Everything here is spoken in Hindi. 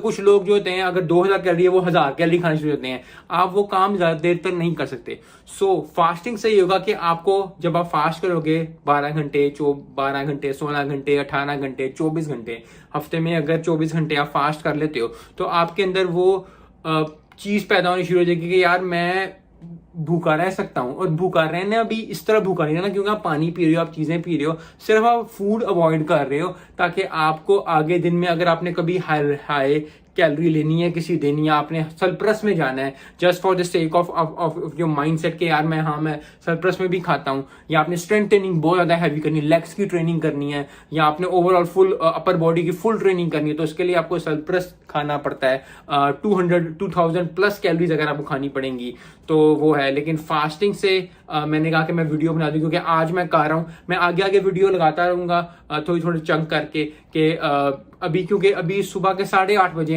कुछ लोग जो होते हैं अगर 2000 कैलोरी है वो 1000 कैलोरी खाने शुरू होते हैं, आप वो काम ज्यादा देर तक नहीं कर सकते। सो फास्टिंग से ये होगा कि आपको जब आप फास्ट करोगे 12 घंटे 12 घंटे 16 घंटे 18 घंटे 24 घंटे, हफ्ते में अगर 24 घंटे आप फास्ट कर लेते हो तो आपके अंदर वो चीज पैदा होनी शुरू हो जाएगी कि यार मैं भूखा रह सकता हूँ। और भूखा रहना भी इस तरह भूखा नहीं रहना क्योंकि आप पानी पी रहे हो, आप चीजें पी रहे हो, सिर्फ आप फूड अवॉइड कर रहे हो ताकि आपको आगे दिन में अगर आपने कभी हाई कैलोरी लेनी है किसी दिन, या आपने सरप्लस में जाना है just for the sake of your mindset कि यार मैं सरप्लस में भी खाता हूँ, या आपने स्ट्रेंथ ट्रेनिंग बहुत ज्यादा हैवी करनी है, लेग्स की ट्रेनिंग करनी है, या आपने ओवरऑल फुल अपर बॉडी की फुल ट्रेनिंग करनी है, तो इसके लिए आपको सरप्लस खाना पड़ता है। 2000 प्लस कैलोरीज अगर आपको खानी पड़ेंगी तो वो है। लेकिन फास्टिंग से मैंने कहा कि मैं वीडियो बना दूं क्योंकि आज मैं कर रहा हूं, मैं आगे आगे वीडियो लगाता रहूंगा थोड़ी थोड़ी चंक करके कि अभी क्योंकि अभी सुबह के 8:30 बजे